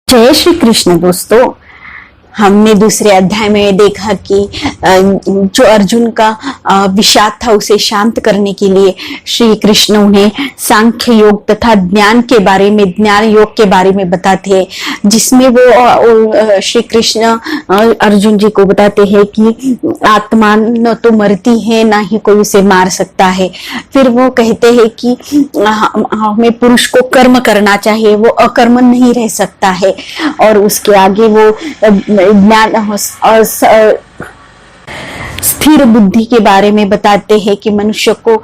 जय श्री कृष्ण। दोस्तों, हमने दूसरे अध्याय में देखा कि जो अर्जुन का विषाद था उसे शांत करने के लिए श्री कृष्ण उन्हें सांख्य योग तथा ज्ञान के बारे में, ज्ञान योग के बारे में बताते हैं, जिसमें वो श्री कृष्ण अर्जुन जी को बताते हैं कि आत्मा न तो मरती है ना ही कोई उसे मार सकता है। फिर वो कहते हैं कि हमें पुरुष को कर्म करना चाहिए, वो अकर्म नहीं रह सकता है। और उसके आगे वो ज्ञान और स्थिर बुद्धि के बारे में बताते हैं कि मनुष्य को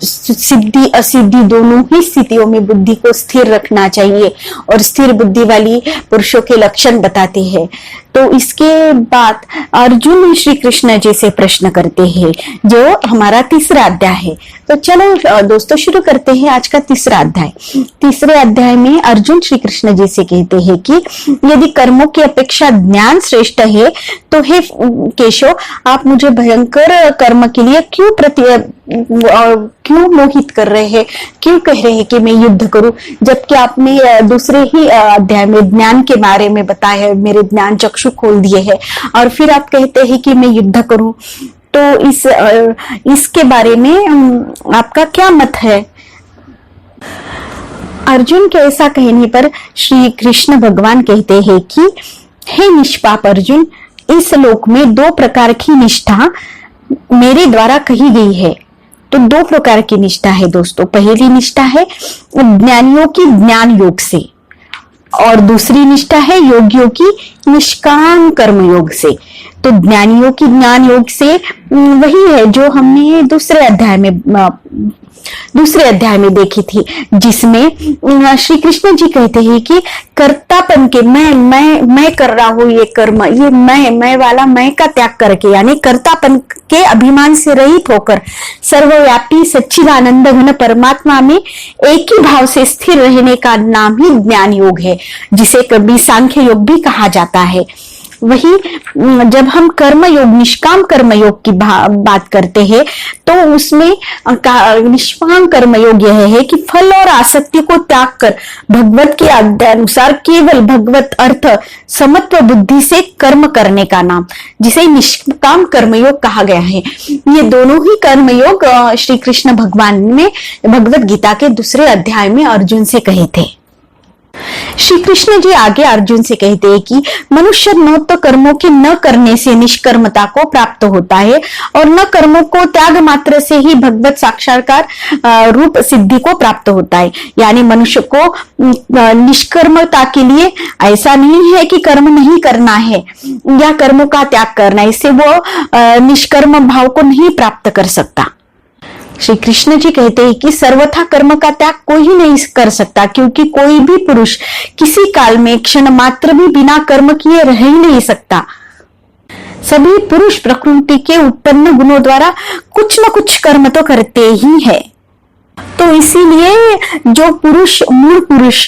सिद्धि असिद्धि दोनों ही स्थितियों में बुद्धि को स्थिर रखना चाहिए, और स्थिर बुद्धि वाली पुरुषों के लक्षण बताते हैं। तो इसके बाद अर्जुन श्री कृष्ण जी से प्रश्न करते हैं, जो हमारा तीसरा अध्याय है। तो चलो दोस्तों, शुरू करते हैं आज का तीसरा अध्याय। तीसरे अध्याय में अर्जुन श्री कृष्ण जी से कहते हैं कि यदि कर्मों की अपेक्षा ज्ञान श्रेष्ठ है तो हे केशव, आप मुझे भयंकर कर्म के लिए क्यों मोहित कर रहे हैं, क्यों कह रहे हैं कि मैं युद्ध करूं, जबकि आपने दूसरे ही अध्याय में ज्ञान के बारे में बताया है, मेरे ज्ञान चक्षु खोल दिए हैं, और फिर आप कहते हैं कि मैं युद्ध करूं। तो इसके बारे में आपका क्या मत है? अर्जुन के ऐसा कहने पर श्री कृष्ण भगवान कहते हैं कि हे निष्पाप अर्जुन, इस लोक में दो प्रकार की निष्ठा मेरे द्वारा कही गई है। तो दो प्रकार की निष्ठा है दोस्तों। पहली निष्ठा है ज्ञानियों की ज्ञान योग से, और दूसरी निष्ठा है योगियों की निष्काम कर्म योग से। तो ज्ञानियों की ज्ञान योग से वही है जो हमने दूसरे अध्याय में देखी थी, जिसमें श्री कृष्ण जी कहते हैं कि कर्तापन के मैं कर रहा हूं ये कर्म, ये मैं वाला मैं का त्याग करके, यानी कर्तापन के अभिमान से रहित होकर सर्वव्यापी सच्चिदानंद घन परमात्मा में एक ही भाव से स्थिर रहने का नाम ही ज्ञान योग है, जिसे कभी सांख्य योग भी कहा जाता है। वही जब हम कर्म योग, निष्काम कर्म योग की बात करते हैं, तो उसमें निष्काम कर्म योग यह है कि फल और आसक्ति को त्याग कर भगवत के अनुसार केवल भगवत अर्थ समत्व बुद्धि से कर्म करने का नाम, जिसे निष्काम कर्मयोग कहा गया है। ये दोनों ही कर्मयोग श्री कृष्ण भगवान ने भगवत गीता के दूसरे अध्याय में अर्जुन से कहे थे। श्री कृष्ण जी आगे अर्जुन से कहते हैं कि मनुष्य न तो कर्मों के न करने से निष्कर्मता को प्राप्त होता है, और न कर्मों को त्याग मात्र से ही भगवत साक्षात्कार रूप सिद्धि को प्राप्त होता है। यानी मनुष्य को निष्कर्मता के लिए ऐसा नहीं है कि कर्म नहीं करना है या कर्मों का त्याग करना है, इससे वो निष्कर्म भाव को नहीं प्राप्त कर सकता। श्री कृष्ण जी कहते हैं कि सर्वथा कर्म का त्याग कोई ही नहीं कर सकता, क्योंकि कोई भी पुरुष किसी काल में क्षण मात्र भी बिना कर्म किए रह ही नहीं सकता। सभी पुरुष प्रकृति के उत्पन्न गुणों द्वारा कुछ न कुछ कर्म तो करते ही है। तो इसीलिए जो पुरुष, मूल पुरुष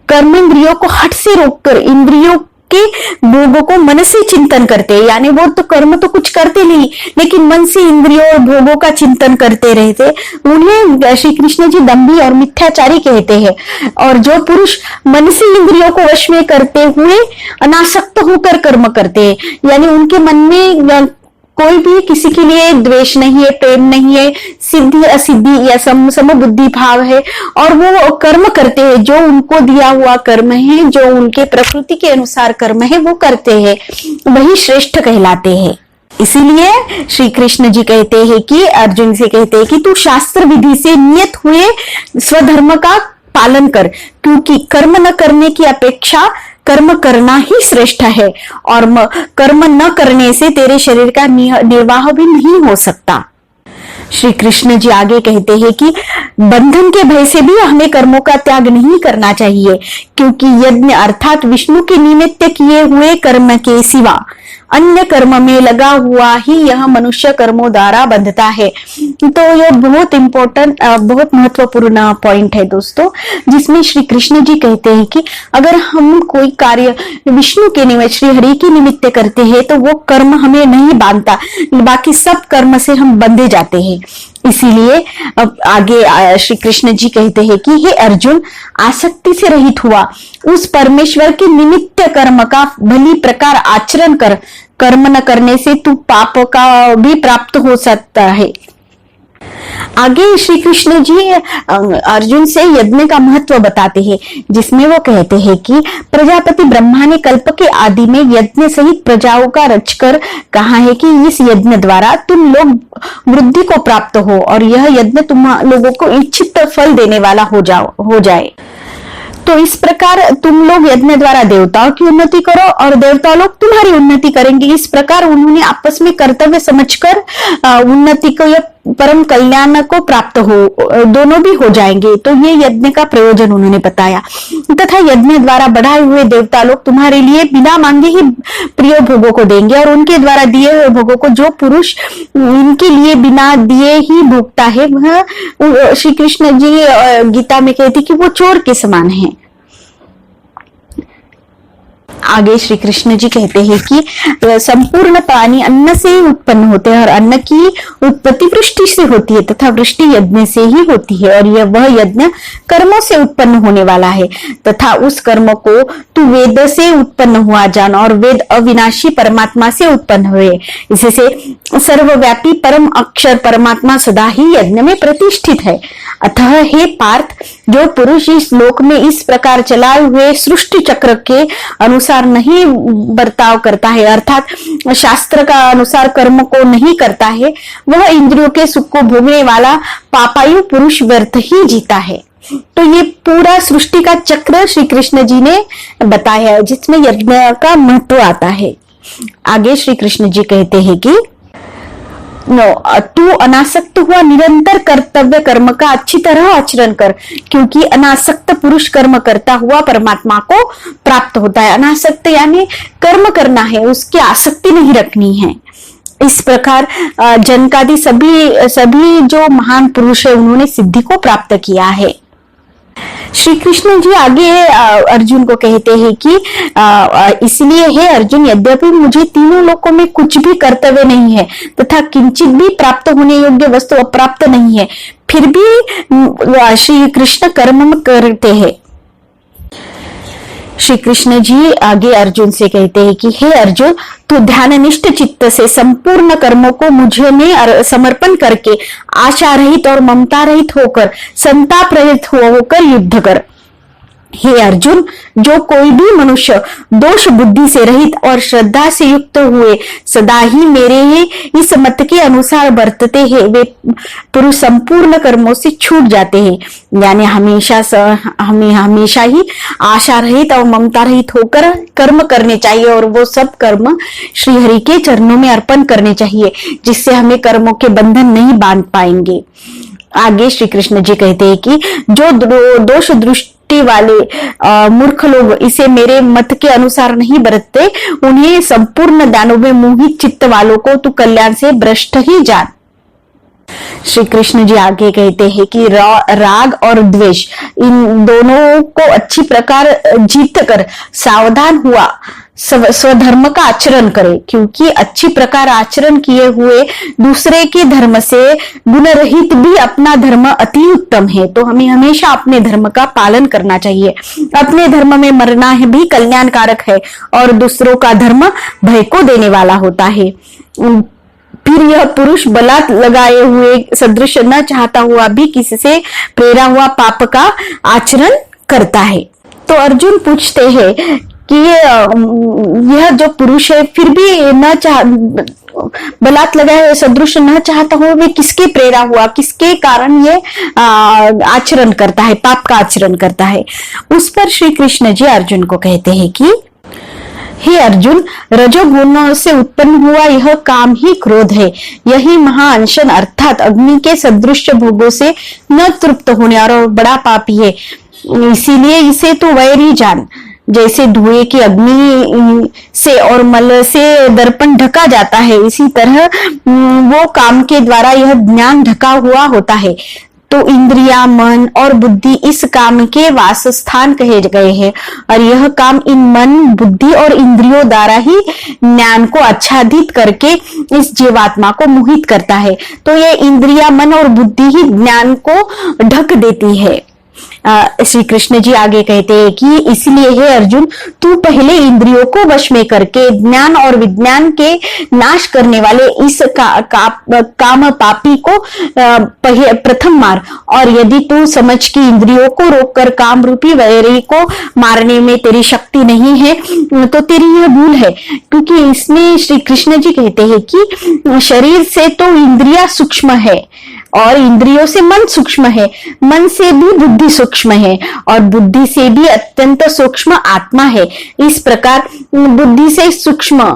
कर्मेंद्रियों को हट से रोककर इंद्रियों के भोगों को मन से चिंतन करते हैं, यानी वो तो कर्म तो कुछ करते नहीं, लेकिन मन से इंद्रियों और भोगों का चिंतन करते रहते, उन्हें श्री कृष्ण जी दंभी और मिथ्याचारी कहते हैं। और जो पुरुष मन से इंद्रियों को वश में करते हुए अनासक्त होकर कर्म करते हैं, यानी उनके मन में कोई भी किसी के लिए द्वेष नहीं है, प्रेम नहीं है, सिद्धि असिद्धि या समबुद्धि भाव है, और वो कर्म करते हैं जो उनको दिया हुआ कर्म है, जो उनके प्रकृति के अनुसार कर्म है वो करते हैं, वही श्रेष्ठ कहलाते हैं। इसीलिए श्री कृष्ण जी कहते हैं कि अर्जुन से कहते हैं कि तू शास्त्र विधि से नियत हुए स्वधर्म का पालन कर, क्योंकि कर्म न करने की अपेक्षा कर्म करना ही श्रेष्ठ है, और कर्म न करने से तेरे शरीर का निर्वाह भी नहीं हो सकता। श्री कृष्ण जी आगे कहते हैं कि बंधन के भय से भी हमें कर्मों का त्याग नहीं करना चाहिए, क्योंकि यज्ञ अर्थात विष्णु के निमित्त किए हुए कर्म के सिवा अन्य कर्म में लगा हुआ ही यह मनुष्य कर्मों द्वारा बंधता है। तो यह बहुत इंपॉर्टेंट, बहुत महत्वपूर्ण पॉइंट है दोस्तों, जिसमें श्री कृष्ण जी कहते हैं कि अगर हम कोई कार्य विष्णु के निमित्त, श्री हरि के निमित्त करते हैं, तो वो कर्म हमें नहीं बांधता, बाकी सब कर्म से हम बंधे जाते हैं। इसीलिए अब आगे श्री कृष्ण जी कहते हैं कि हे अर्जुन, आसक्ति से रहित हुआ उस परमेश्वर के निमित्त कर्म का भली प्रकार आचरण कर। कर्म न करने से तू पाप का भी प्राप्त हो सकता है। आगे श्री कृष्ण जी अर्जुन से यज्ञ का महत्व बताते हैं, जिसमें वो कहते हैं कि प्रजापति ब्रह्मा ने कल्प के आदि में यज्ञ सहित प्रजाओं का रचकर कहा है कि इस यज्ञ द्वारा तुम लोग वृद्धि को प्राप्त हो और यह यज्ञ तुम लोगों को इच्छित फल देने वाला हो जाए। तो इस प्रकार तुम लोग यज्ञ द्वारा देवताओं की उन्नति करो और देवता लोग तुम्हारी उन्नति करेंगे। इस प्रकार उन्होंने आपस में कर्तव्य समझकर उन्नति को या परम कल्याण को प्राप्त हो, दोनों भी हो जाएंगे। तो ये यज्ञ का प्रयोजन उन्होंने बताया। तथा यज्ञ द्वारा बढ़ाए हुए देवता लोग तुम्हारे लिए बिना मांगे ही प्रिय भोगों को देंगे और उनके द्वारा दिए हुए भोगों को जो पुरुष इनके लिए बिना दिए ही भोगता है, वह श्री कृष्ण जी गीता में कहते कि वो चोर के समान है। आगे श्री कृष्ण जी कहते हैं कि संपूर्ण प्राणी अन्न से ही उत्पन्न होते हैं और अन्न की उत्पत्ति वृष्टि से होती है तथा वृष्टि यज्ञ से ही होती है और यह वह यज्ञ कर्मों से उत्पन्न होने वाला है तथा उस कर्म को तू वेद से उत्पन्न हुआ जान और वेद अविनाशी परमात्मा से उत्पन्न हुए। इससे सर्वव्यापी परम अक्षर परमात्मा सदा ही यज्ञ में प्रतिष्ठित है। अतः हे पार्थ, जो पुरुष इस लोक में इस प्रकार चलाए हुए सृष्टि चक्र के अनुसार नहीं बर्ताव करता है, अर्थात शास्त्र का अनुसार कर्म को नहीं करता है, वह इंद्रियों के सुख को भोगने वाला पापायु पुरुष व्यर्थ ही जीता है। तो ये पूरा सृष्टि का चक्र श्री कृष्ण जी ने बताया है, जिसमें यज्ञ का महत्व आता है। आगे श्री कृष्ण जी कहते हैं कि तू अनासक्त हुआ निरंतर कर्तव्य कर्म का अच्छी तरह आचरण कर, क्योंकि अनासक्त पुरुष कर्म करता हुआ परमात्मा को प्राप्त होता है। अनासक्त यानी कर्म करना है, उसकी आसक्ति नहीं रखनी है। इस प्रकार जनकादि सभी जो महान पुरुष है उन्होंने सिद्धि को प्राप्त किया है। श्री कृष्ण जी आगे अर्जुन को कहते हैं कि इसलिए हे अर्जुन, यद्यपि मुझे तीनों लोकों में कुछ भी कर्तव्य नहीं है तथा किंचित भी प्राप्त होने योग्य वस्तु अप्राप्त नहीं है, फिर भी श्री कृष्ण कर्म करते हैं। श्री कृष्ण जी आगे अर्जुन से कहते हैं कि हे अर्जुन, तू ध्याननिष्ठ चित्त से संपूर्ण कर्मों को मुझे में समर्पण करके आशा रहित और ममता रहित होकर संताप रहित होकर युद्ध कर। हे अर्जुन, जो कोई भी मनुष्य दोष बुद्धि से रहित और श्रद्धा से युक्त हुए सदा ही मेरे ही इस मत के अनुसार बरतते हैं, वे पुरुष संपूर्ण कर्मों से छूट जाते हैं। यानी हमें हमेशा ही आशा रहित और ममता रहित होकर कर्म करने चाहिए और वो सब कर्म श्री हरि के चरणों में अर्पण करने चाहिए, जिससे हमें कर्मों के बंधन नहीं बांध पाएंगे। आगे श्री कृष्ण जी कहते हैं कि जो दोष दृष्टि वाले मूर्ख लोग इसे मेरे मत के अनुसार नहीं बरतते, उन्हें संपूर्ण दानों में मोहित चित्त वालों को तू कल्याण से भ्रष्ट ही जान। श्री कृष्ण जी आगे कहते हैं कि राग और द्वेष इन दोनों को अच्छी प्रकार जीत कर सावधान हुआ स्वधर्म का आचरण करे, क्योंकि अच्छी प्रकार आचरण किए हुए दूसरे के धर्म से गुण रहित भी अपना धर्म अति उत्तम है। तो हमें हमेशा अपने धर्म का पालन करना चाहिए। अपने धर्म में मरना है भी कल्याणकारक है और दूसरों का धर्म भय को देने वाला होता है। फिर यह पुरुष बलात् लगाए हुए सदृश न चाहता हुआ भी किसी से प्रेरा हुआ पाप का आचरण करता है। तो अर्जुन पूछते हैं कि यह जो पुरुष है फिर भी बलात् लगाए हुए सदृश न चाहता हुआ वे किसके प्रेरा हुआ, किसके कारण ये आचरण करता है, पाप का आचरण करता है। उस पर श्री कृष्ण जी अर्जुन को कहते हैं कि हे अर्जुन, रजोगुण से उत्पन्न हुआ यह काम ही क्रोध है। यही महाअनशन अर्थात अग्नि के सदृश भोगों से न तृप्त होने और बड़ा पापी है। इसीलिए इसे तो वैरी जान। जैसे धुएं की अग्नि से और मल से दर्पण ढका जाता है, इसी तरह वो काम के द्वारा यह ज्ञान ढका हुआ होता है। तो इंद्रिया, मन और बुद्धि इस काम के वासस्थान कहे गए हैं और यह काम इन मन, बुद्धि और इंद्रियों द्वारा ही ज्ञान को आच्छादित करके इस जीवात्मा को मोहित करता है। तो ये इंद्रिया, मन और बुद्धि ही ज्ञान को ढक देती है। श्री कृष्ण जी आगे कहते हैं कि इसलिए हे अर्जुन, तू पहले इंद्रियों को वश में करके ज्ञान और विज्ञान के नाश करने वाले इस काम पापी को प्रथम मार, और यदि तू समझ कि इंद्रियों को रोककर काम रूपी वैरी को मारने में तेरी शक्ति नहीं है तो तेरी यह भूल है। क्योंकि इसमें श्री कृष्ण जी कहते हैं कि शरीर से तो इंद्रिया सूक्ष्म है और इंद्रियों से मन सूक्ष्म है, मन से भी बुद्धि सूक्ष्म है और बुद्धि से भी अत्यंत सूक्ष्म आत्मा है। इस प्रकार बुद्धि से सूक्ष्म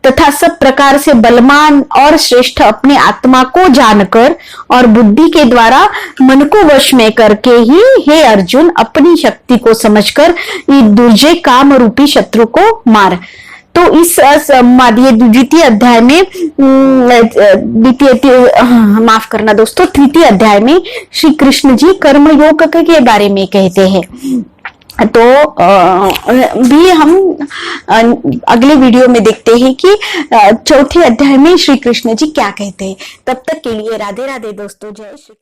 तथा सब प्रकार से बलवान और श्रेष्ठ अपने आत्मा को जानकर और बुद्धि के द्वारा मन को वश में करके ही हे अर्जुन अपनी शक्ति को समझकर ये दुर्जय काम रूपी शत्रु को मार। तो इस द्वितीय अध्याय में माफ करना दोस्तों, तृतीय अध्याय में श्री कृष्ण जी कर्मयोग के बारे में कहते हैं। तो भी हम अगले वीडियो में देखते हैं कि चौथे अध्याय में श्री कृष्ण जी क्या कहते हैं। तब तक के लिए राधे राधे दोस्तों, जय श्री कृष्ण।